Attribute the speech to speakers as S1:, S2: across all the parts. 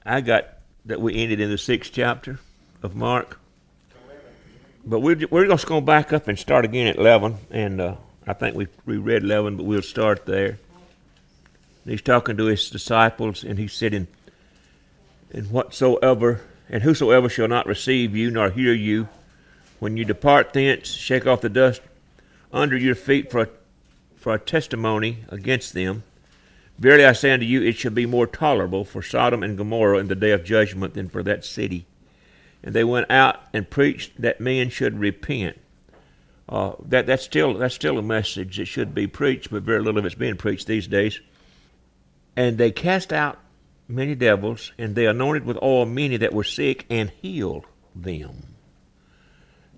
S1: I got that we ended in the 6th chapter of Mark. But we're just going to back up and start again at 11. And I think we read 11, but we'll start there. He's talking to his disciples, and he said, and whosoever shall not receive you nor hear you, when you depart thence, shake off the dust under your feet for a testimony against them. Verily I say unto you, it shall be more tolerable for Sodom and Gomorrah in the day of judgment than for that city. And they went out and preached that men should repent. That's still a message that should be preached, but very little of it's being preached these days. And they cast out many devils, and they anointed with oil many that were sick, and healed them.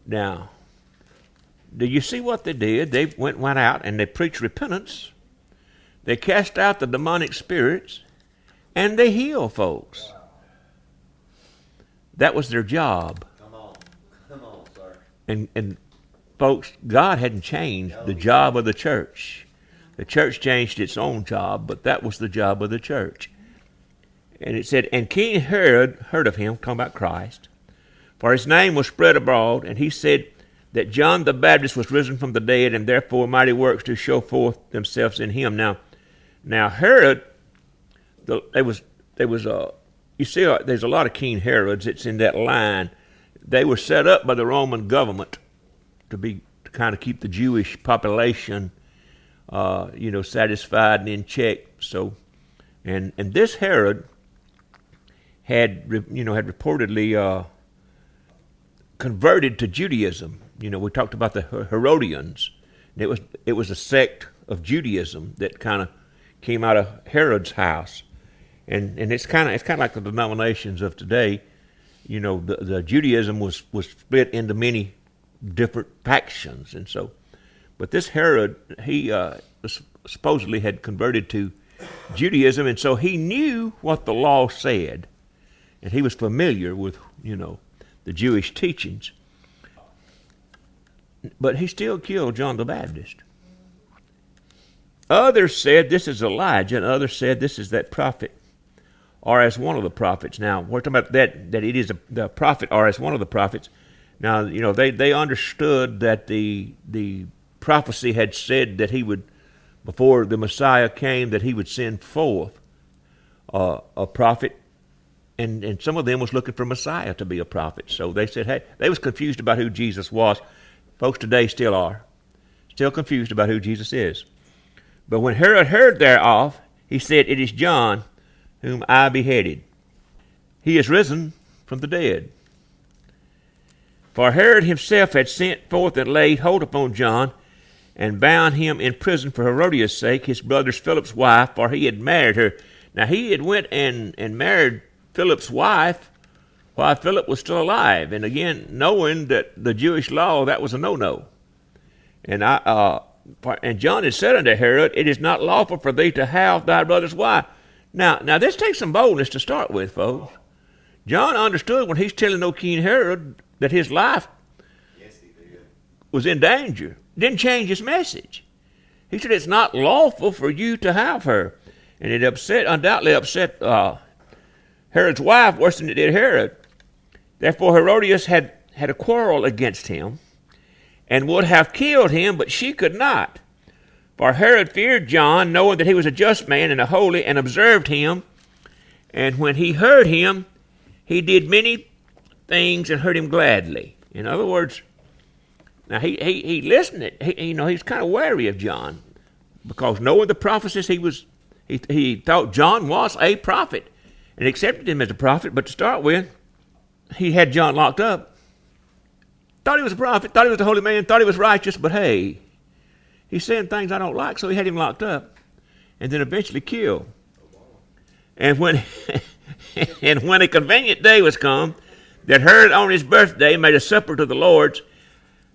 S1: Now, do you see what they did? They went out and they preached repentance. They cast out the demonic spirits, and they healed folks. That was their job.
S2: Come on, sir.
S1: And folks, God hadn't changed the job of the church. The church changed its own job, but that was the job of the church. And it said, and King Herod heard of him, talking about Christ, for his name was spread abroad, and he said that John the Baptist was risen from the dead, and therefore mighty works to show forth themselves in him. Now Herod, you see, there's a lot of King Herods. It's in that line. They were set up by the Roman government to kind of keep the Jewish population, satisfied and in check. So, and this Herod had reportedly converted to Judaism. We talked about the Herodians. It was a sect of Judaism that kind of came out of Herod's house, and it's kind of like the denominations of today. The Judaism was split into many different factions, and so. But this Herod, he supposedly had converted to Judaism, and so he knew what the law said, and he was familiar with the Jewish teachings. But he still killed John the Baptist. Others said this is Elijah, and others said this is that prophet, or as one of the prophets. Now, we're talking about that it is the prophet, or as one of the prophets. Now, they understood that the prophecy had said that he would, before the Messiah came, that he would send forth a prophet, and some of them was looking for Messiah to be a prophet. So they said, hey, they was confused about who Jesus was. Folks today still are, still confused about who Jesus is. But when Herod heard thereof, he said, it is John whom I beheaded. He is risen from the dead. For Herod himself had sent forth and laid hold upon John, and bound him in prison for Herodias' sake, his brother Philip's wife, for he had married her. Now he had went and married Philip's wife while Philip was still alive. And again, knowing that the Jewish law, that was a no-no. And John had said unto Herod, it is not lawful for thee to have thy brother's wife. Now this takes some boldness to start with, folks. John understood when he's telling King Herod that his life was in danger. Didn't change his message. He said it's not lawful for you to have her. And it undoubtedly upset Herod's wife worse than it did Herod. Therefore Herodias had a quarrel against him, and would have killed him, but she could not. For Herod feared John, knowing that he was a just man and a holy, and observed him. And when he heard him, he did many things and heard him gladly. In other words, now he listened. He's kind of wary of John, because knowing the prophecies, he thought John was a prophet and accepted him as a prophet. But to start with, he had John locked up. Thought he was a prophet, thought he was a holy man, thought he was righteous, but hey, he's saying things I don't like, so he had him locked up, and then eventually killed. And when a convenient day was come, that Herod on his birthday made a supper to the lords,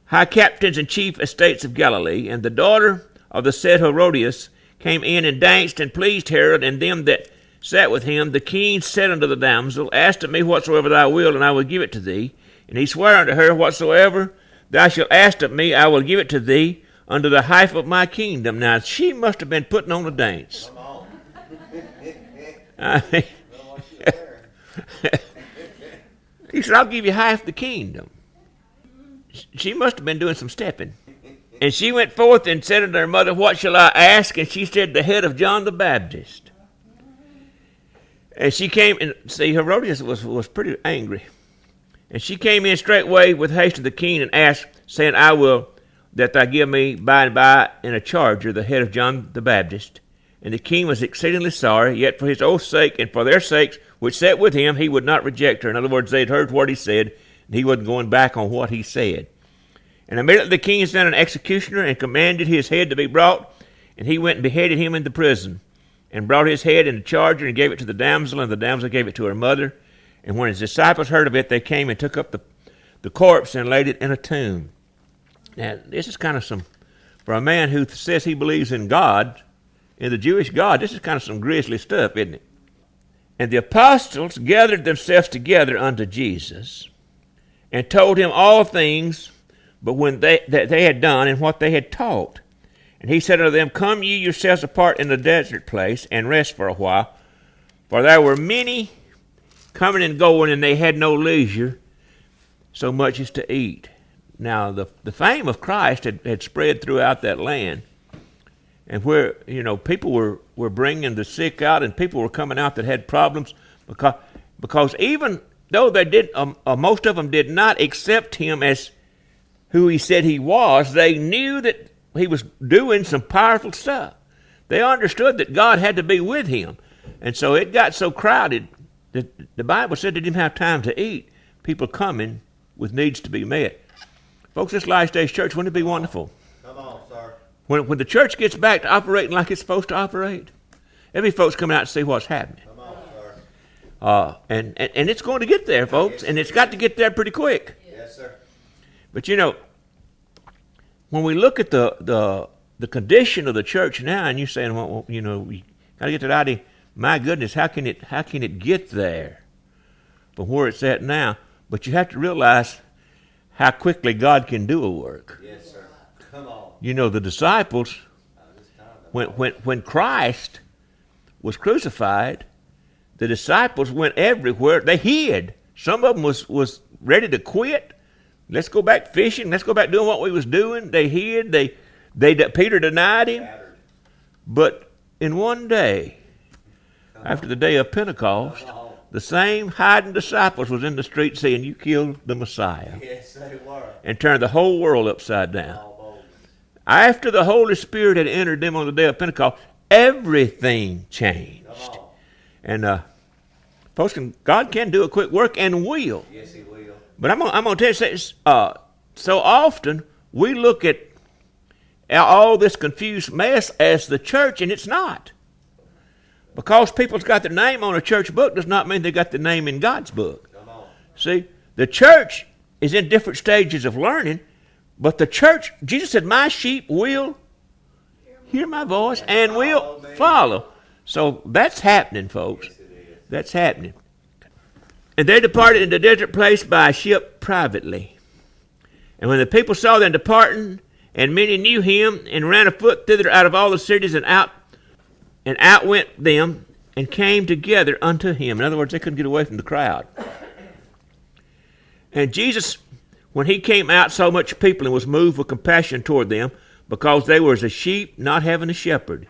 S1: high captains and chief estates of Galilee, and the daughter of the said Herodias came in and danced and pleased Herod and them that sat with him. The king said unto the damsel, ask of me whatsoever thou wilt, and I will give it to thee. And he sware unto her, whatsoever thou shalt ask of me, I will give it to thee, unto the height of my kingdom. Now, she must have been putting on a dance.
S2: Come on.
S1: I mean, He said, I'll give you half the kingdom. She must have been doing some stepping. And she went forth and said unto her mother, What shall I ask? And she said, The head of John the Baptist. And she came, and see, Herodias was pretty angry. And she came in straightway with haste to the king and asked, saying, I will that thou give me by and by in a charger the head of John the Baptist. And the king was exceedingly sorry, yet for his oath's sake and for their sakes which sat with him, he would not reject her. In other words, they had heard what he said, and he wasn't going back on what he said. And immediately the king sent an executioner and commanded his head to be brought, and he went and beheaded him in the prison, and brought his head in a charger and gave it to the damsel, and the damsel gave it to her mother. And when his disciples heard of it, they came and took up the corpse and laid it in a tomb. Now, this is kind of for a man who says he believes in God, in the Jewish God, this is kind of some grisly stuff, isn't it? And the apostles gathered themselves together unto Jesus and told him all things but when that they had done and what they had taught. And he said unto them, Come ye yourselves apart in the desert place and rest for a while, for there were many coming and going, and they had no leisure so much as to eat. Now, the fame of Christ had spread throughout that land, and where, people were bringing the sick out, and people were coming out that had problems, because even though they did, most of them did not accept him as who he said he was, they knew that he was doing some powerful stuff. They understood that God had to be with him, and so it got so crowded that the Bible said they didn't have time to eat. People coming with needs to be met. Folks, this last day's church, wouldn't it be wonderful?
S2: Come on, sir.
S1: When the church gets back to operating like it's supposed to operate, every folks come out and see what's happening.
S2: Come on, sir.
S1: And it's going to get there, folks, and it's got to get there pretty quick.
S2: Yes, sir.
S1: But when we look at the condition of the church now, and you're saying, well, we got to get that idea. My goodness, how can it get there from where it's at now? But you have to realize how quickly God can do a work.
S2: Yes, sir. Come on.
S1: The disciples, when Christ was crucified, the disciples went everywhere. They hid. Some of them was ready to quit. Let's go back fishing. Let's go back doing what we was doing. They hid. Peter denied him. But in one day, after the day of Pentecost, the same hiding disciples was in the street saying, You killed the Messiah.
S2: Yes, they were.
S1: And turned the whole world upside down. After the Holy Spirit had entered them on the day of Pentecost, everything changed. And folks, God can do a quick work and will.
S2: Yes, he will.
S1: But I'm going to tell you, so often we look at all this confused mess as the church, and it's not. Because people's got their name on a church book does not mean they got their name in God's book.
S2: Come on.
S1: See, the church is in different stages of learning, but the church, Jesus said, My sheep will hear my voice and will follow. So that's happening, folks.
S2: Yes, it is.
S1: That's happening. And they departed into the desert place by a ship privately. And when the people saw them departing, and many knew him, and ran afoot thither out of all the cities, and out went them, and came together unto him. In other words, they couldn't get away from the crowd. And Jesus, when he came out, saw much people, and was moved with compassion toward them, because they were as a sheep not having a shepherd.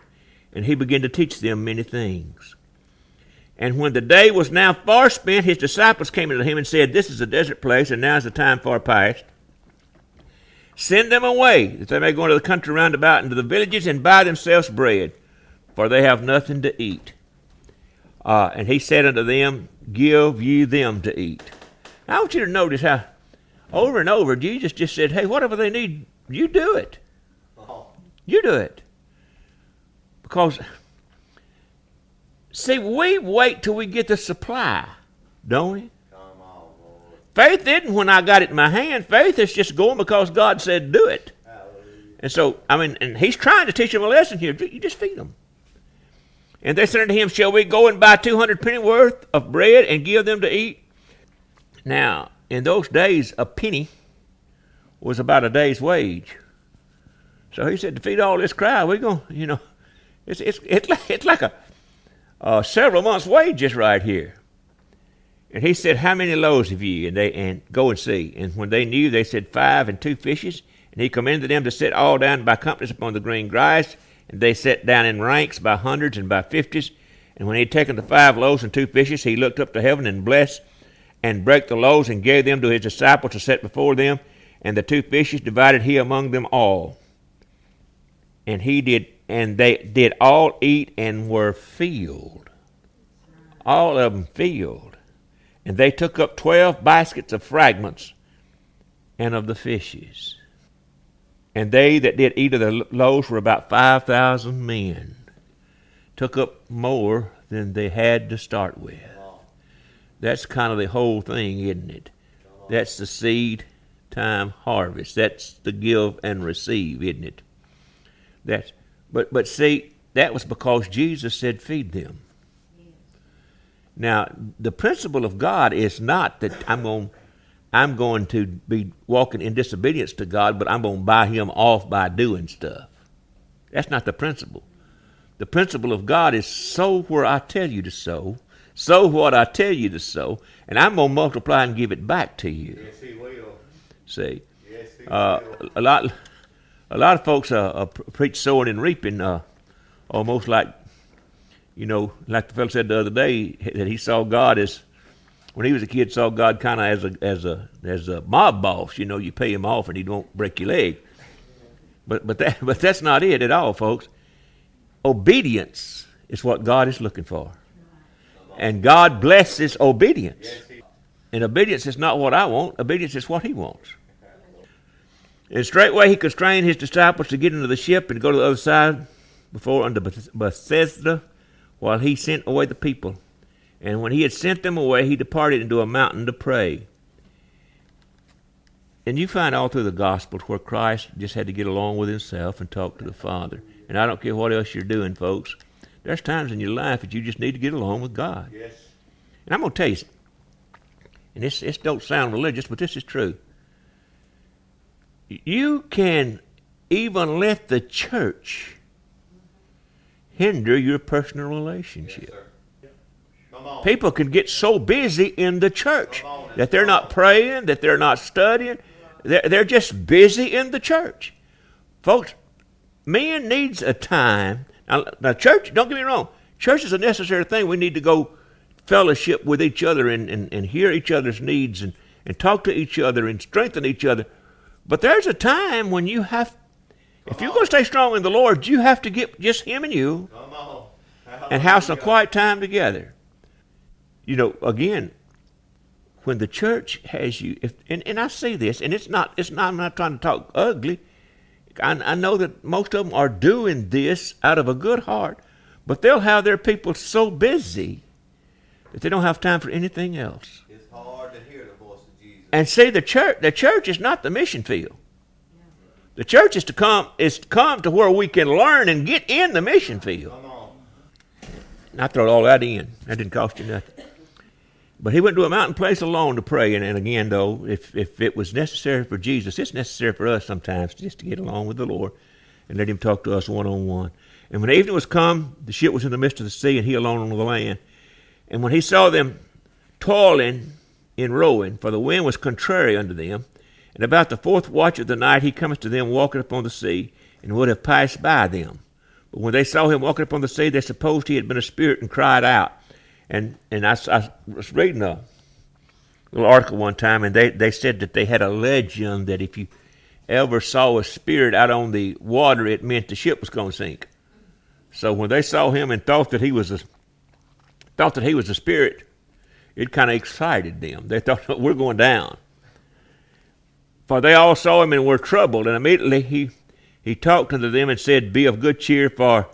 S1: And he began to teach them many things. And when the day was now far spent, his disciples came unto him and said, This is a desert place, and now is the time far past. Send them away, that they may go into the country round about, into the villages, and buy themselves bread, for they have nothing to eat. And he said unto them, Give ye them to eat. Now, I want you to notice how over and over Jesus just said, Hey, whatever they need, you do it. You do it. Because, see, we wait till we get the supply, don't we?
S2: Come on, Lord.
S1: Faith isn't when I got it in my hand. Faith is just going because God said do it.
S2: Hallelujah.
S1: And so, and he's trying to teach them a lesson here. You just feed them. And they said unto him, Shall we go and buy 200 penny worth of bread and give them to eat? Now, in those days, a penny was about a day's wage. So he said, to feed all this crowd, we're going, it's like a several months' wages right here. And he said, how many loaves have ye? And go and see. And when they knew, they said, 5 and 2 fishes. And he commanded them to sit all down by companies upon the green grass. And they sat down in ranks by hundreds and by fifties. And when he had taken the 5 loaves and 2 fishes, he looked up to heaven and blessed and brake the loaves and gave them to his disciples to set before them. And the 2 fishes divided he among them all. And they did all eat and were filled. All of them filled. And they took up 12 baskets of fragments and of the fishes. And they that did eat of the loaves were about 5,000 men. Took up more than they had to start with. That's kind of the whole thing, isn't it? That's the seed time harvest. That's the give and receive, isn't it? But see, that was because Jesus said feed them. Now, the principle of God is not that I'm going to be walking in disobedience to God, but I'm going to buy him off by doing stuff. That's not the principle. The principle of God is sow where I tell you to sow what I tell you to sow, and I'm going to multiply and give it back to you.
S2: Yes, he will.
S1: See,
S2: Yes, he will.
S1: a lot of folks preach sowing and reaping almost like, like the fellow said the other day, that he saw God as, when he was a kid, saw God kind of as a mob boss. You pay him off and he won't break your leg. But that's not it at all, folks. Obedience is what God is looking for, and God blesses obedience. And obedience is not what I want. Obedience is what he wants. And straightway he constrained his disciples to get into the ship and go to the other side before unto Bethesda, while he sent away the people. And when he had sent them away, he departed into a mountain to pray. And you find all through the Gospels where Christ just had to get along with himself and talk to the Father. And I don't care what else you're doing, folks. There's times in your life that you just need to get along with God.
S2: Yes.
S1: And I'm going to tell you, and this don't sound religious, but this is true. You can even let the church hinder your personal relationship.
S2: Yes, come on.
S1: People can get so busy in the church that they're not praying, that they're not studying. They're just busy in the church. Folks, man needs a time. Now, church, don't get me wrong. Church is a necessary thing. We need to go fellowship with each other and hear each other's needs and talk to each other and strengthen each other. But there's a time when you have, if you're going to stay strong in the Lord, you have to get just him and you
S2: Come on.
S1: and have some quiet time together. Again, when the church has you, and I see this, and I'm not trying to talk ugly. I know that most of them are doing this out of a good heart, but they'll have their people so busy that they don't have time for anything else.
S2: It's hard to hear the voice of Jesus.
S1: And see, the church is not the mission field. The church is to come to where we can learn and get in the mission field.
S2: Come on.
S1: And I throw all that in. That didn't cost you nothing. But he went to a mountain place alone to pray. And again, though, if it was necessary for Jesus, it's necessary for us sometimes just to get along with the Lord and let him talk to us one-on-one. And when evening was come, the ship was in the midst of the sea, and he alone on the land. And when he saw them toiling in rowing, for the wind was contrary unto them, and about the 4th watch of the night he cometh to them walking upon the sea, and would have passed by them. But when they saw him walking upon the sea, they supposed he had been a spirit, and cried out. And I was reading a little article one time, and they said that they had a legend that if you ever saw a spirit out on the water, it meant the ship was going to sink. So when they saw him and thought that he was a spirit, it kind of excited them. They thought, we're going down. For they all saw him and were troubled, and immediately he talked unto them and said, Be of good cheer, for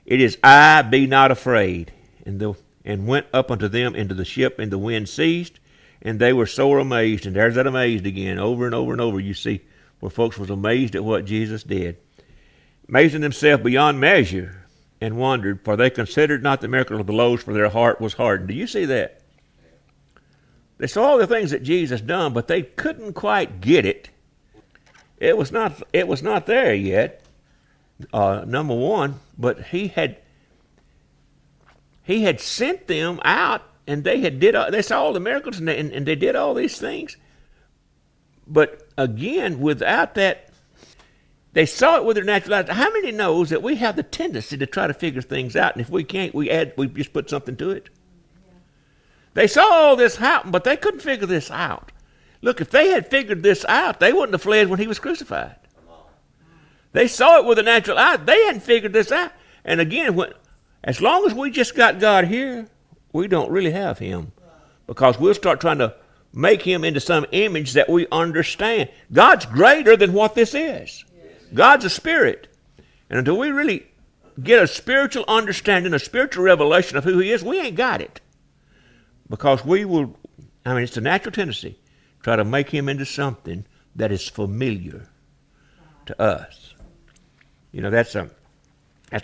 S1: it is I, be not afraid. And went up unto them into the ship, and the wind ceased, and they were sore amazed. And there's that amazed again, over and over and over. You see where folks was amazed at what Jesus did. Amazing themselves beyond measure, and wondered, for they considered not the miracle of the loaves, for their heart was hardened. Do you see that? They saw all the things that Jesus done, but they couldn't quite get it. It was not there yet. Number one, but he had sent them out and they saw all the miracles, and they did all these things. But again, without that, they saw it with their natural eyes. How many knows that we have the tendency to try to figure things out, and if we can't, we just put something to it? They saw all this happen, but they couldn't figure this out. Look, if they had figured this out, they wouldn't have fled when he was crucified. They saw it with the natural eye. They hadn't figured this out. And again, as long as we just got God here, we don't really have him, because we'll start trying to make him into some image that we understand. God's greater than what this is. God's a spirit. And until we really get a spiritual understanding, a spiritual revelation of who he is, we ain't got it. Because it's a natural tendency, try to make him into something that is familiar to us. That's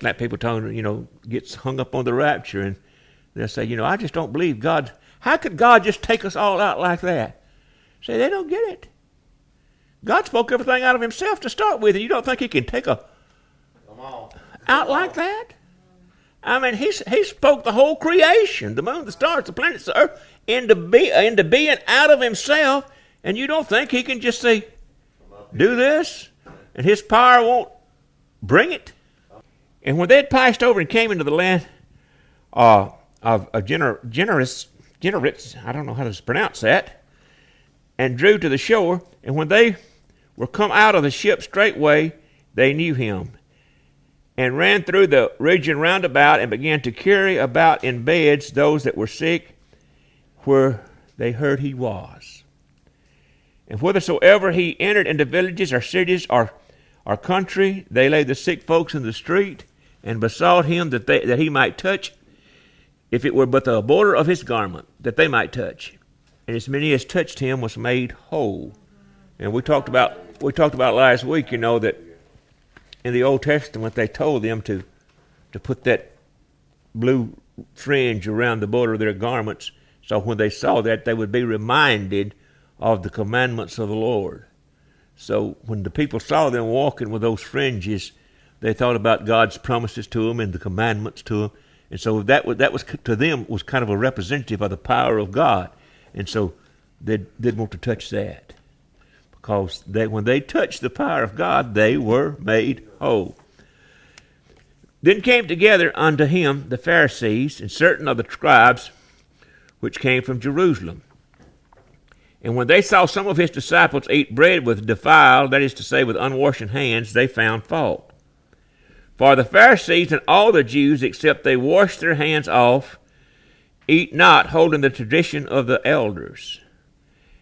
S1: like people telling, gets hung up on the rapture, and they'll say, I just don't believe God. How could God just take us all out like that? Say, they don't get it. God spoke everything out of himself to start with, and you don't think he can take out like that? He spoke the whole creation, the moon, the stars, the planets, the earth, into being out of himself, and you don't think he can just say, do this, and his power won't bring it? And when they had passed over and came into the land of Generis, I don't know how to pronounce that, and drew to the shore, and when they were come out of the ship straightway, they knew him, and ran through the region round about, and began to carry about in beds those that were sick, where they heard he was. And whithersoever he entered into villages or cities or country, they laid the sick folks in the street, and besought him that he might touch, if it were but the border of his garment, that they might touch. And as many as touched him was made whole. And we talked about last week, that in the Old Testament they told them to put that blue fringe around the border of their garments, so when they saw that, they would be reminded of the commandments of the Lord. So when the people saw them walking with those fringes, they thought about God's promises to them and the commandments to them. And so that was to them was kind of a representative of the power of God. And so they didn't want to touch that, because when they touched the power of God, they were made whole. Then came together unto him the Pharisees and certain of the scribes which came from Jerusalem. And when they saw some of his disciples eat bread with defiled, that is to say, with unwashed hands, they found fault. For the Pharisees and all the Jews, except they wash their hands off, eat not, holding the tradition of the elders.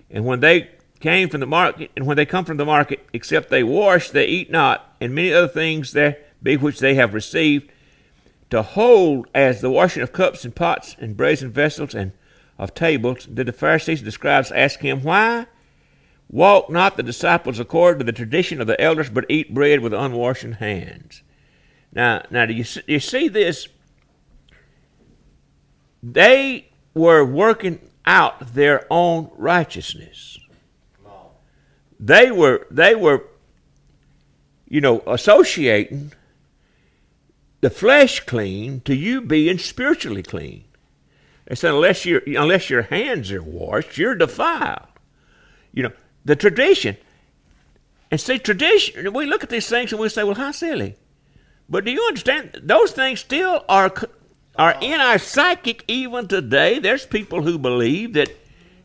S1: And when they come from the market, except they wash, they eat not, and many other things there be which they have received, to hold as the washing of cups and pots and brazen vessels and of tables. Did the Pharisees and the scribes ask him, why walk not the disciples according to the tradition of the elders, but eat bread with unwashed hands? Now, do you see this? They were working out their own righteousness. They were, associating the flesh clean to you being spiritually clean. They said, unless your hands are washed, you're defiled. The tradition. And see, tradition, we look at these things and we say, well, how silly. But do you understand? Those things still are in our psychic even today. There's people who believe that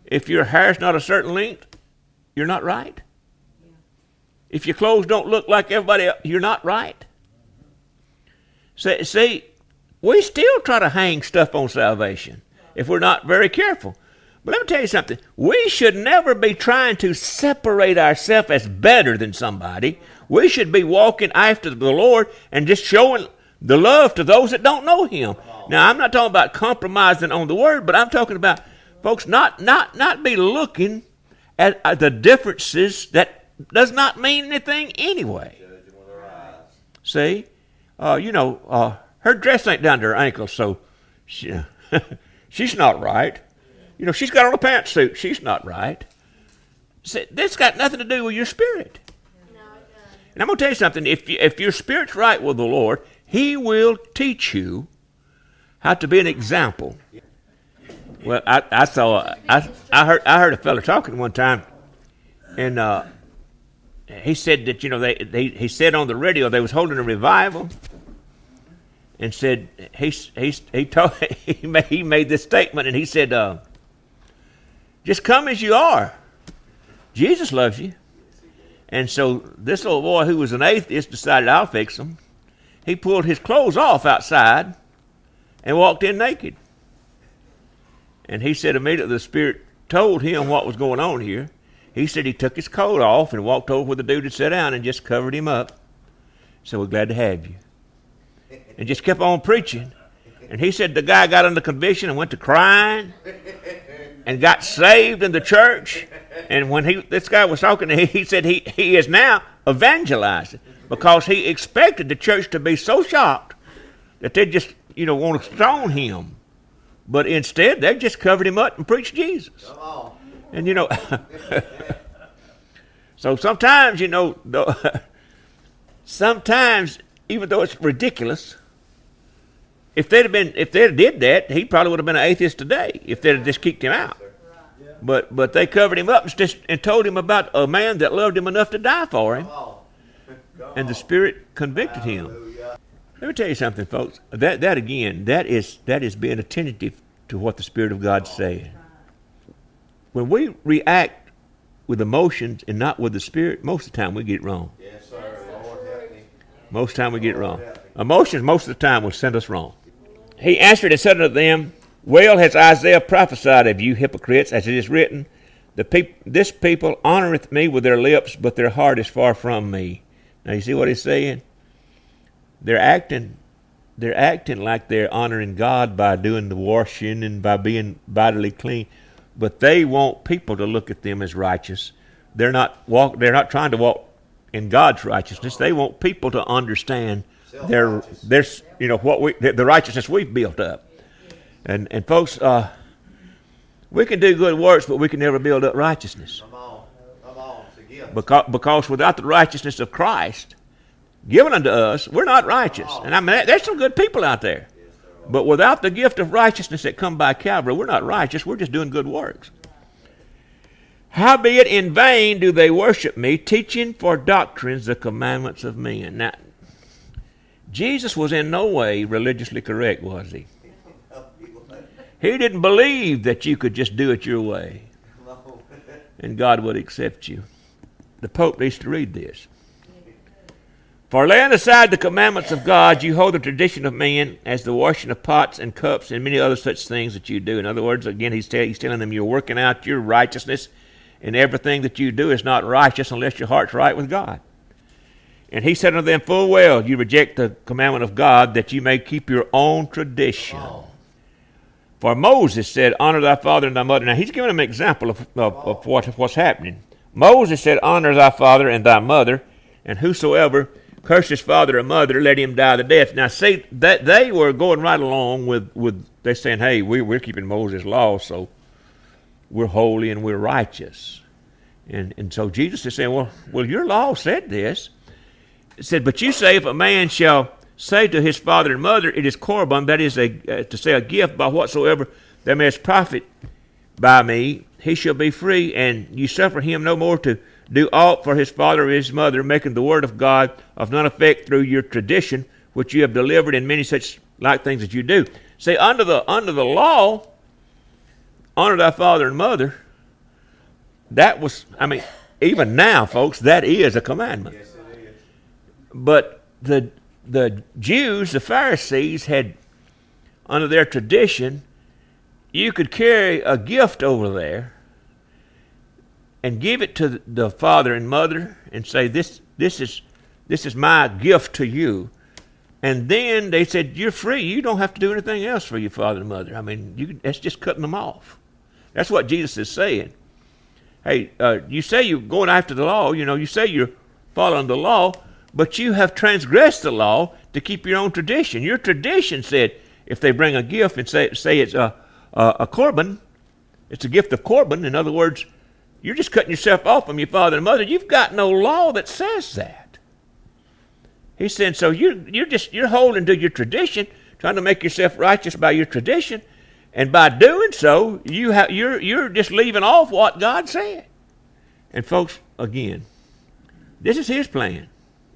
S1: if your hair's not a certain length, you're not right. Yeah. If your clothes don't look like everybody else, you're not right. See, we still try to hang stuff on salvation if we're not very careful. But let me tell you something. We should never be trying to separate ourselves as better than somebody. We should be walking after the Lord and just showing the love to those that don't know him. Now, I'm not talking about compromising on the word, but I'm talking about folks not be looking at the differences that does not mean anything anyway. See? Her dress ain't down to her ankles, so she's not right. She's got on a pantsuit. She's not right. See, this got nothing to do with your spirit. No, it doesn't. And I'm going to tell you something. If your spirit's right with the Lord, he will teach you how to be an example. Well, I heard a fella talking one time, and he said that he said on the radio they was holding a revival, and said he made this statement, and he said, just come as you are. Jesus loves you. And so this little boy who was an atheist decided, I'll fix him. He pulled his clothes off outside and walked in naked. And he said immediately the Spirit told him what was going on here. He said he took his coat off and walked over where the dude had sat down and just covered him up. So we're glad to have you. And just kept on preaching. And he said the guy got under conviction and went to crying and got saved in the church. And when this guy was talking to him, he said he is now evangelizing because he expected the church to be so shocked that they just, want to stone him. But instead, they just covered him up and preached Jesus.
S2: Come on.
S1: And, so sometimes, sometimes, even though it's ridiculous, if they'd did that, he probably would have been an atheist today if they'd have just kicked him out. But they covered him up and told him about a man that loved him enough to die for him, and the Spirit convicted him. Let me tell you something, folks. That is being attentive to what the Spirit of God's saying. When we react with emotions and not with the Spirit, most of the time we get it wrong.
S2: Yes, sir. Lord help me.
S1: Most of the time we get it wrong. Emotions most of the time will send us wrong. He answered and said unto them, well has Isaiah prophesied of you hypocrites, as it is written, this people honoreth me with their lips, but their heart is far from me. Now you see what he's saying? They're acting like they're honoring God by doing the washing and by being bodily clean, but they want people to look at them as righteous. They're not trying to walk in God's righteousness. They want people to understand the righteousness we've built up. And folks, we can do good works, but we can never build up righteousness.
S2: Come on, it's a gift.
S1: Because without the righteousness of Christ given unto us, we're not righteous. And I mean, there's some good people out there. But without the gift of righteousness that come by Calvary, we're not righteous. We're just doing good works. Howbeit in vain do they worship me, teaching for doctrines the commandments of men. Now, Jesus was in no way religiously correct, was he? He didn't believe that you could just do it your way and God would accept you. The Pope needs to read this. For laying aside the commandments of God, you hold the tradition of men as the washing of pots and cups and many other such things that you do. In other words, again, he's telling them you're working out your righteousness, and everything that you do is not righteous unless your heart's right with God. And he said unto them, full well, you reject the commandment of God that you may keep your own tradition. For Moses said, honor thy father and thy mother. Now, he's giving them an example of what's happening. Moses said, honor thy father and thy mother, and whosoever curse his father or mother, let him die the death. Now, see, that they were going right along with they saying, hey, we're keeping Moses' law, so we're holy and we're righteous. And so Jesus is saying, well, your law said this. It said, but you say, if a man shall say to his father and mother, it is korban, that is to say a gift, by whatsoever thou mayest profit by me, he shall be free, and you suffer him no more to do aught for his father or his mother, making the word of God of none effect through your tradition, which you have delivered in many such like things that you do. Say, under the law, honor thy father and mother, that was, even now, folks, that is a commandment.
S2: Yes, it is.
S1: But the Jews, the Pharisees, had, under their tradition, you could carry a gift over there and give it to the father and mother and say, this is my gift to you. And then they said, you're free. You don't have to do anything else for your father and mother. That's just cutting them off. That's what Jesus is saying. Hey, you say you're going after the law. You say you're following the law, but you have transgressed the law to keep your own tradition. Your tradition said if they bring a gift and say it's a korban, it's a gift of korban. In other words, you're just cutting yourself off from your father and mother. You've got no law that says that. He said, so you're holding to your tradition, trying to make yourself righteous by your tradition, And by doing so, you're just leaving off what God said. And folks, again, this is His plan.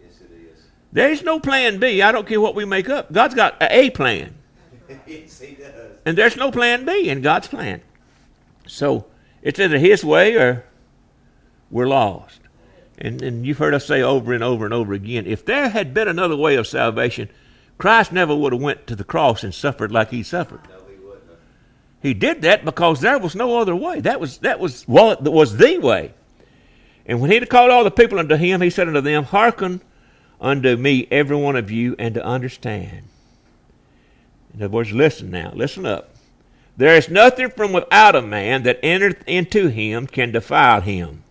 S2: Yes, it is.
S1: There is no plan B. I don't care what we make up. God's got a plan.
S2: Yes, He does.
S1: And there's no plan B in God's plan. So it's either His way or we're lost. And you've heard us say over and over and over again, if there had been another way of salvation, Christ never would have went to the cross and suffered like He suffered.
S2: No, He wouldn't have.
S1: He did that because there was no other way. That was the way. And when He had called all the people unto Him, He said unto them, hearken unto me, every one of you, and to understand. In other words, listen now, listen up. There is nothing from without a man that entereth into him can defile him.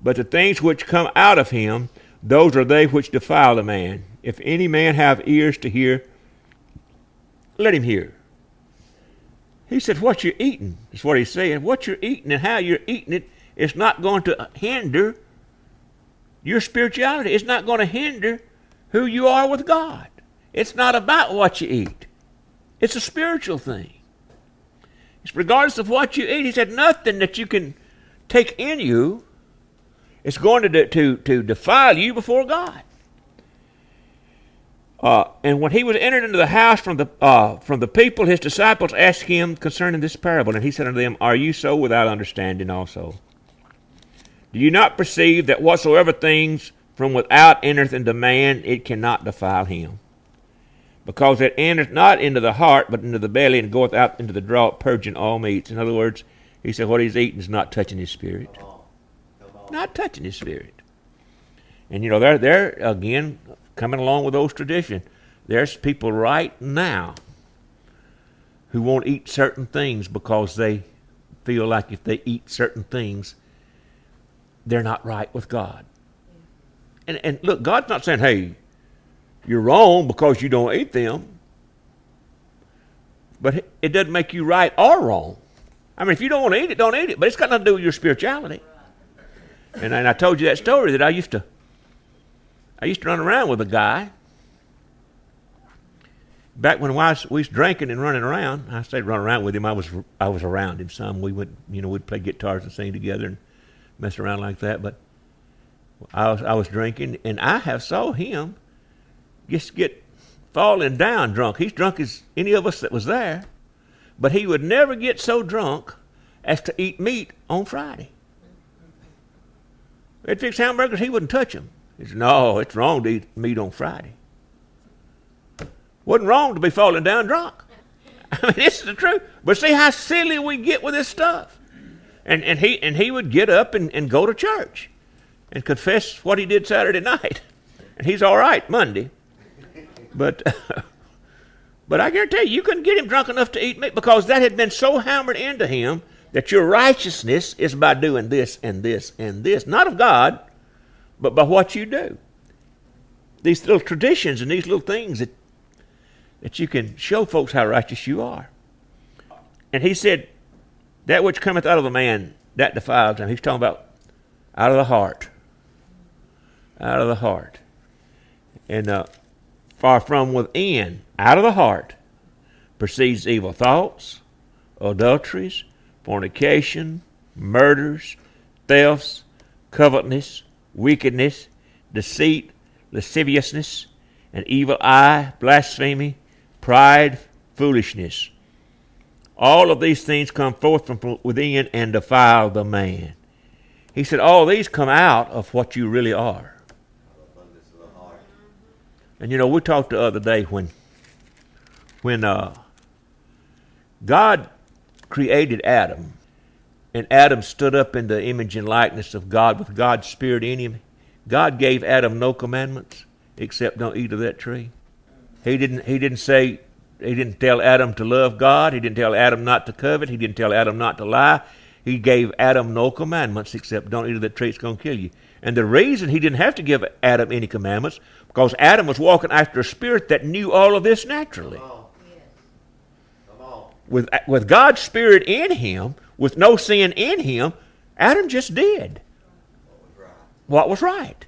S1: But the things which come out of him, those are they which defile the man. If any man have ears to hear, let him hear. He said, what you're eating is what He's saying. What you're eating and how you're eating it is not going to hinder your spirituality. It's not going to hinder who you are with God. It's not about what you eat. It's a spiritual thing. It's regardless of what you eat. He said nothing that you can take in you is going to defile you before God. And when He was entered into the house from the people, His disciples asked Him concerning this parable. And He said unto them, are you so without understanding also? Do you not perceive that whatsoever things from without entereth into man, it cannot defile him? Because it entereth not into the heart, but into the belly, and goeth out into the draught, purging all meats. In other words, He said what he's eating is not touching his spirit.
S2: Come on. Come on.
S1: Not touching his spirit. And they're again coming along with those traditions. There's people right now who won't eat certain things because they feel like if they eat certain things, they're not right with God. And look, God's not saying, hey, you're wrong because you don't eat them. But it doesn't make you right or wrong. I mean, if you don't want to eat it, don't eat it. But it's got nothing to do with your spirituality. And I told you that story that I used to run around with a guy. Back when we was drinking and running around, I stayed running around with him. I was around him some. We would, we'd play guitars and sing together and mess around like that. But I was drinking, and I have saw him just get falling down drunk. He's drunk as any of us that was there, but he would never get so drunk as to eat meat on Friday. They'd fix hamburgers, he wouldn't touch them. He said, no, it's wrong to eat meat on Friday. Wasn't wrong to be falling down drunk. I mean, this is the truth. But see how silly we get with this stuff. And he would get up and go to church and confess what he did Saturday night. And he's all right Monday. But I guarantee you couldn't get him drunk enough to eat meat because that had been so hammered into him that your righteousness is by doing this and this and this. Not of God, but by what you do. These little traditions and these little things that you can show folks how righteous you are. And he said, that which cometh out of the man, that defiles him. He's talking about out of the heart. Out of the heart. And far from within, out of the heart, proceeds evil thoughts, adulteries, fornication, murders, thefts, covetousness, wickedness, deceit, lasciviousness, an evil eye, blasphemy, pride, foolishness. All of these things come forth from within and defile the man. He said, all these come out of what you really are. And we talked the other day when God created Adam, and Adam stood up in the image and likeness of God with God's Spirit in him. God gave Adam no commandments except don't eat of that tree. He didn't tell Adam to love God. He didn't tell Adam not to covet. He didn't tell Adam not to lie. He gave Adam no commandments except don't eat of that tree, it's going to kill you. And the reason he didn't have to give Adam any commandments, because Adam was walking after a spirit that knew all of this naturally.
S2: Come on. Come on.
S1: With God's Spirit in him, with no sin in him, Adam just did what was right.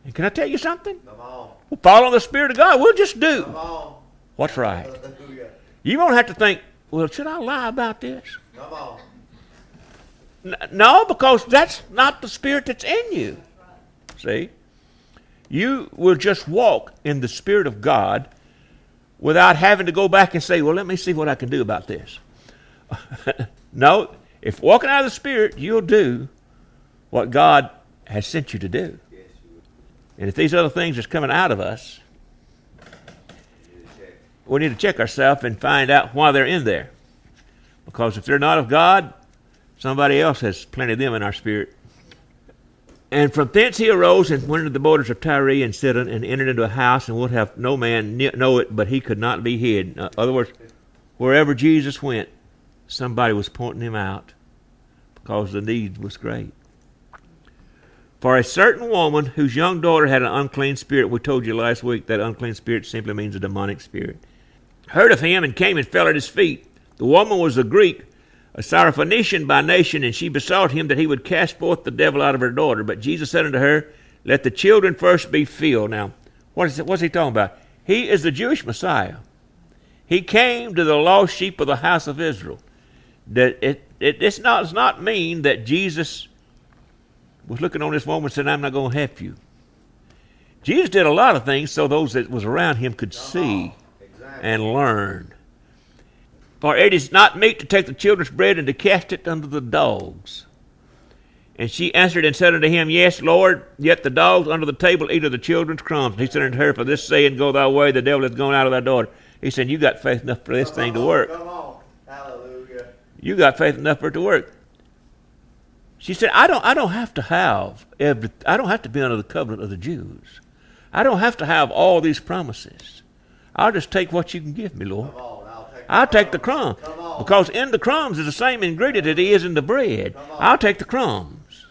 S1: And can I tell you something?
S2: Come on.
S1: We'll follow the Spirit of God. We'll just do
S2: Come on.
S1: what's right.
S2: Hallelujah.
S1: You won't have to think well, should I lie about this?
S2: Come on.
S1: No, because that's not the spirit that's in you. See? You will just walk in the Spirit of God without having to go back and say, well, let me see what I can do about this. No, if walking out of the Spirit, you'll do what God has sent you to do.
S2: Yes, you will.
S1: And if these other things are coming out of us,
S2: You need to check.
S1: we need to check ourselves and find out why they're in there. Because if they're not of God, somebody else has plenty of them in our spirit. And from thence he arose and went into the borders of Tyre and Sidon and entered into a house and would have no man know it, but he could not be hid. In other words, wherever Jesus went, somebody was pointing him out because the need was great. For a certain woman whose young daughter had an unclean spirit, we told you last week that unclean spirit simply means a demonic spirit, heard of him and came and fell at his feet. The woman was a Greek, a Syrophoenician by nation, and she besought him that he would cast forth the devil out of her daughter. But Jesus said unto her, let the children first be filled. Now, what's he talking about? He is the Jewish Messiah. He came to the lost sheep of the house of Israel. It does not mean that Jesus was looking on this woman and said, I'm not going to help you. Jesus did a lot of things so those that was around him could see and learn. For it is not meet to take the children's bread and to cast it unto the dogs. And she answered and said unto him, Yes, Lord, yet the dogs under the table eat of the children's crumbs. And he said unto her, For this saying, Go thy way, the devil is gone out of thy daughter. He said, You got faith enough for this thing to work.
S2: Come on. Hallelujah.
S1: You got faith enough for it to work. She said, I don't have to have I don't have to be under the covenant of the Jews. I don't have to have all these promises. I'll just take what you can give me, Lord.
S2: Come on.
S1: I'll take the crumb.
S2: Come on.
S1: Because in the crumbs is the same ingredient that is in the bread. I'll take the crumbs.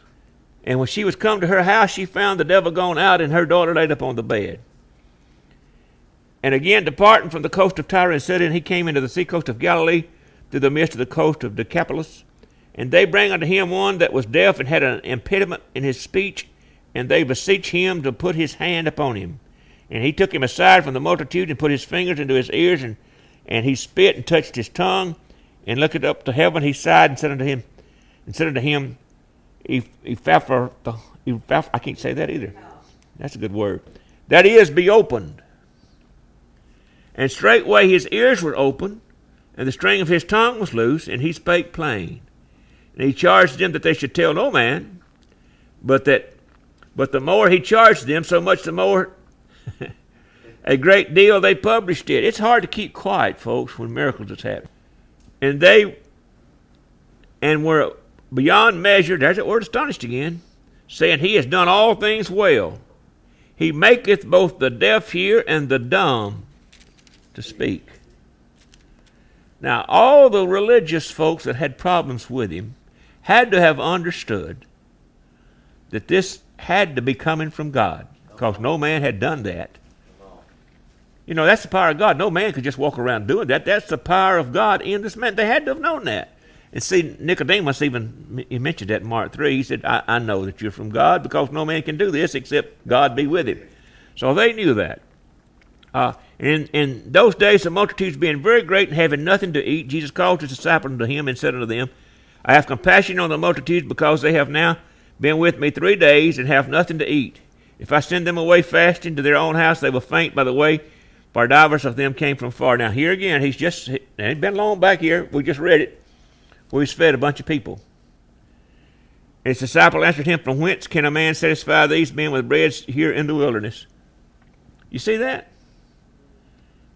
S1: And when she was come to her house, she found the devil gone out and her daughter laid upon the bed. And again, departing from the coast of Tyre and Sidon, he came into the sea coast of Galilee through the midst of the coast of Decapolis. And they bring unto him one that was deaf and had an impediment in his speech, and they beseech him to put his hand upon him. And he took him aside from the multitude and put his fingers into his ears, and he spit and touched his tongue, and looking up to heaven, he sighed and said unto him, I can't say that either. That's a good word. That is, be opened. And straightway his ears were opened, and the string of his tongue was loose, and he spake plain. And he charged them that they should tell no man, but the more he charged them, so much the more a great deal they published it. It's hard to keep quiet, folks, when miracles is happening. And they were beyond measure, there's that word astonished again, saying, He has done all things well. He maketh both the deaf hear and the dumb to speak. Now, all the religious folks that had problems with him had to have understood that this had to be coming from God, because no man had done that. You know, that's the power of God. No man could just walk around doing that. That's the power of God in this man. They had to have known that. And see, Nicodemus he mentioned that in Mark 3. He said, I know that you're from God, because no man can do this except God be with him. So they knew that. In those days, the multitudes being very great and having nothing to eat, Jesus called his disciples unto him and said unto them, I have compassion on the multitudes, because they have now been with me 3 days and have nothing to eat. If I send them away fasting to their own house, they will faint by the way, for divers of them came from far. Now here again, it ain't been long back here, we just read it, where he's fed a bunch of people. And his disciple answered him, From whence can a man satisfy these men with bread here in the wilderness? You see that?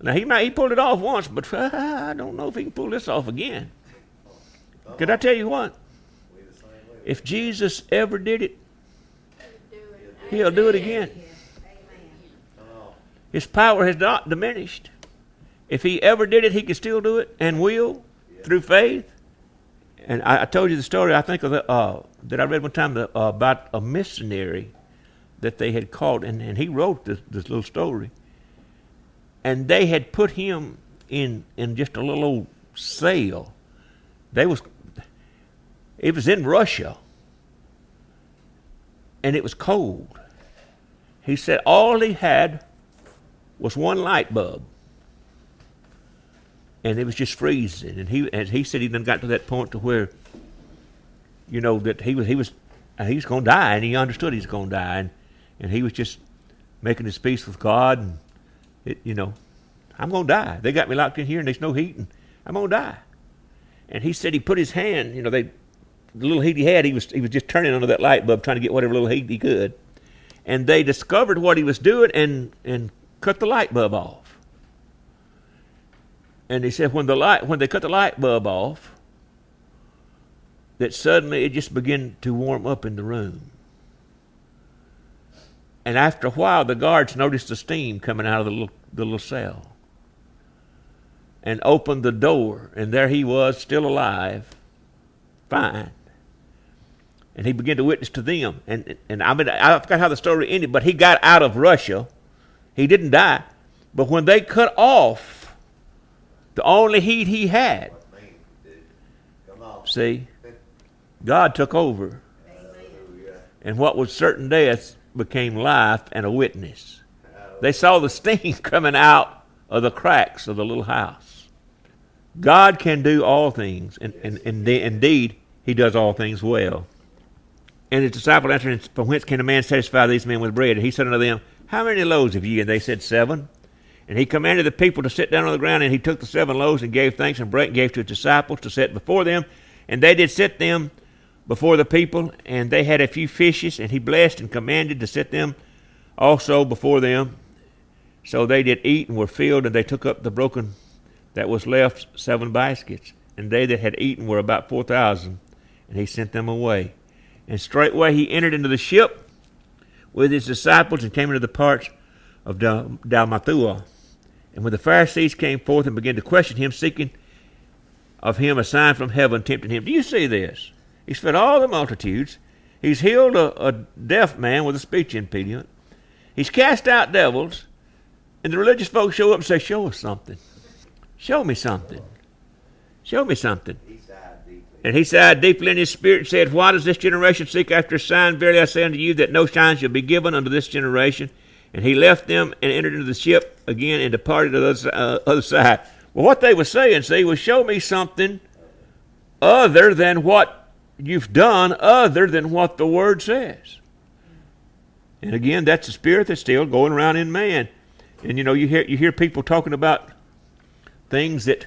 S1: Now he pulled it off once, but I don't know if he can pull this off again. Could I tell you what? If Jesus ever did it, he'll do it again. His power has not diminished. If he ever did it, he can still do it and will through faith. And I told you the story, I think, of that I read one time about a missionary that they had called, and he wrote this little story. And they had put him in just a little old cell. It was in Russia, and it was cold. He said all he had was one light bulb. and it was just freezing. And he said he done got to that point to where, that he was going to die, and he understood he was going to die, and he was just making his peace with God, and I'm going to die. They got me locked in here, and there's no heat, and I'm going to die. And he said he put his hand, the little heat he had, he was just turning under that light bulb, trying to get whatever little heat he could. And they discovered what he was doing and cut the light bulb off. And he said when they cut the light bulb off, that suddenly it just began to warm up in the room. And after a while, the guards noticed the steam coming out of the little cell, and opened the door, and there he was, still alive, fine. And he began to witness to them. And I forgot how the story ended, but he got out of Russia. He didn't die. But when they cut off the only heat he had, see, God took over. And what was certain death became life and a witness. They saw the steam coming out of the cracks of the little house. God can do all things, and indeed, he does all things well. And his disciples answered, from whence can a man satisfy these men with bread? And he said unto them, how many loaves have ye? And they said, 7. And he commanded the people to sit down on the ground, and he took the 7 loaves and gave thanks and brake and gave to his disciples to set before them. And they did set them before the people, and they had a few fishes, and he blessed and commanded to set them also before them. So they did eat and were filled, and they took up the broken that was left, 7 baskets. And they that had eaten were about 4,000, and he sent them away. And straightway he entered into the ship with his disciples and came into the parts of Dalmathua. And when the Pharisees came forth and began to question him, seeking of him a sign from heaven, tempting him. Do you see this? He's fed all the multitudes. He's healed a deaf man with a speech impediment. He's cast out devils. And the religious folks show up and say, show us something. Show me something. Show me something. And he sighed deeply in his spirit and said, why does this generation seek after a sign? Verily I say unto you that no sign shall be given unto this generation. And he left them and entered into the ship again and departed to the other side. Well, what they were saying, see, was show me something other than what you've done, other than what the Word says. And again, that's the spirit that's still going around in man. And you hear people talking about things that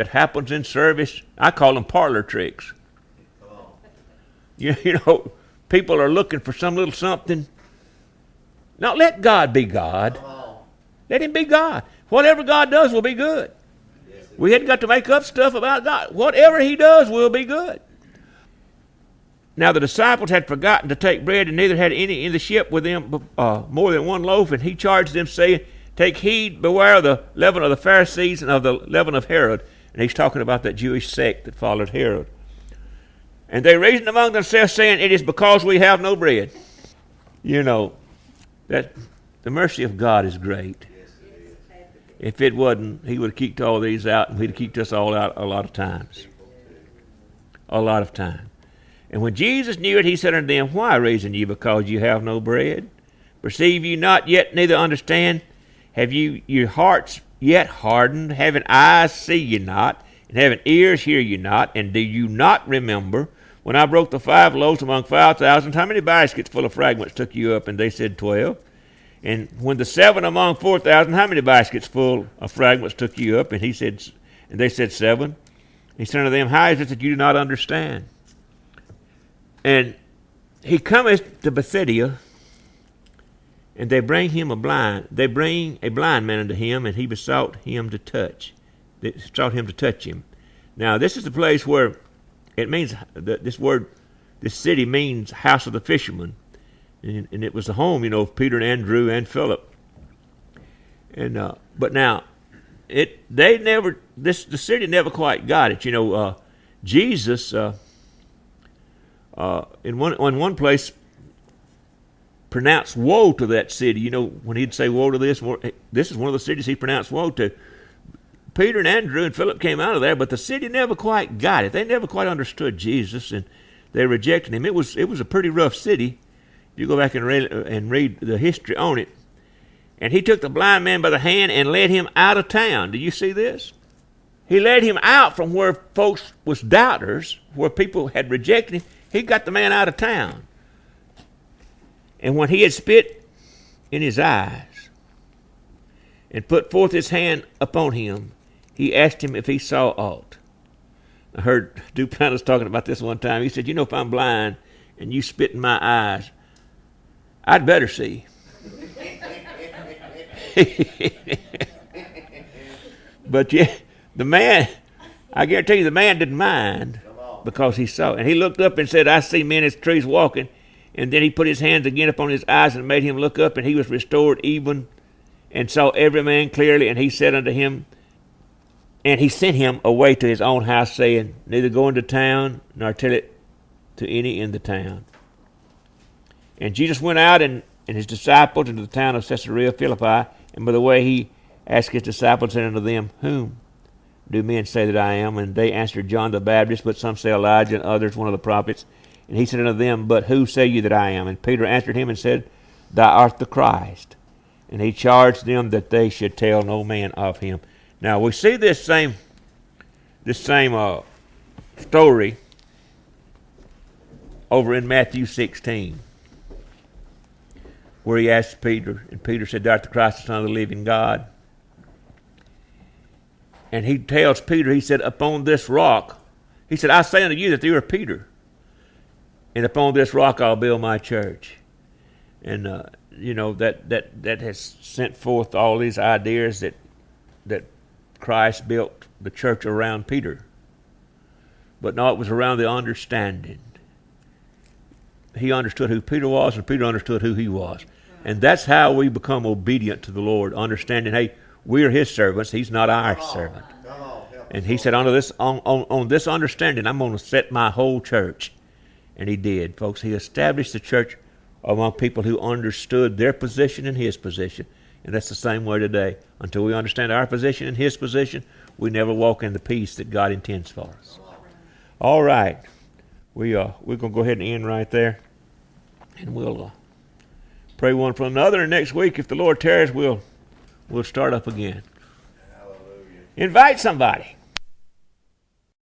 S1: happens in service. I call them parlor tricks. People are looking for some little something. Now let God be God. Let him be God. Whatever God does will be good. We hadn't got to make up stuff about God. Whatever he does will be good. Now the disciples had forgotten to take bread, and neither had any in the ship with them more than 1 loaf. And he charged them, saying, take heed, beware of the leaven of the Pharisees and of the leaven of Herod. And he's talking about that Jewish sect that followed Herod. And they reasoned among themselves, saying, it is because we have no bread. That the mercy of God is great. If it wasn't, he would have kicked all these out, and he'd have kicked us all out a lot of times. A lot of time. And when Jesus knew it, he said unto them, why reason ye because you have no bread? Perceive you not yet, neither understand? Have you your hearts yet hardened? Having eyes see ye not, and having ears hear ye not? And do you not remember when I broke the 5 loaves among 5,000? How many baskets full of fragments took you up? And they said 12. And when the 7 among 4,000, how many baskets full of fragments took you up? And they said 7. He said unto them, how is it that you do not understand? And he cometh to Bethsaida, and they bring a blind man unto him, and he besought him to touch him. Now this is the place where it means this city means house of the fishermen, and it was the home, of Peter and Andrew and Philip. And but now the city never quite got it. Jesus in one place pronounced woe to that city. When he'd say woe to this is one of the cities he pronounced woe to. Peter and Andrew and Philip came out of there, but the city never quite got it. They never quite understood Jesus, and they rejected him. It was a pretty rough city. If you go back and read the history on it. And he took the blind man by the hand and led him out of town. Do you see this? He led him out from where folks was doubters, where people had rejected him. He got the man out of town. And when he had spit in his eyes and put forth his hand upon him, he asked him if he saw aught. I heard Duplantis talking about this one time. He said, if I'm blind and you spit in my eyes, I'd better see. But yeah, the man, I guarantee you the man didn't mind because he saw. And he looked up and said, I see men as trees walking. And then he put his hands again upon his eyes and made him look up, and he was restored even and saw every man clearly. And he said unto him, and he sent him away to his own house, saying, neither go into town nor tell it to any in the town. And Jesus went out and his disciples into the town of Caesarea Philippi, and by the way he asked his disciples, saying unto them, whom do men say that I am? And they answered, John the Baptist, but some say Elijah, and others one of the prophets. And he said unto them, but who say you that I am? And Peter answered him and said, Thou art the Christ. And he charged them that they should tell no man of him. Now we see this same story over in Matthew 16, where he asked Peter, and Peter said, Thou art the Christ, the Son of the living God. And he tells Peter, he said, upon this rock, he said, I say unto you that you are Peter, and upon this rock I'll build my church. And that has sent forth all these ideas that Christ built the church around Peter. But no, it was around the understanding. He understood who Peter was, and Peter understood who he was. And that's how we become obedient to the Lord, understanding, hey, we are his servants. He's not our servant. And he said, on this understanding, I'm going to set my whole church. And he did, folks. He established the church among people who understood their position and his position. And that's the same way today. Until we understand our position and his position, we never walk in the peace that God intends for us. All right. We're going to go ahead and end right there. And we'll pray one for another. And next week, if the Lord tarries, we'll start up again. Hallelujah. Invite somebody.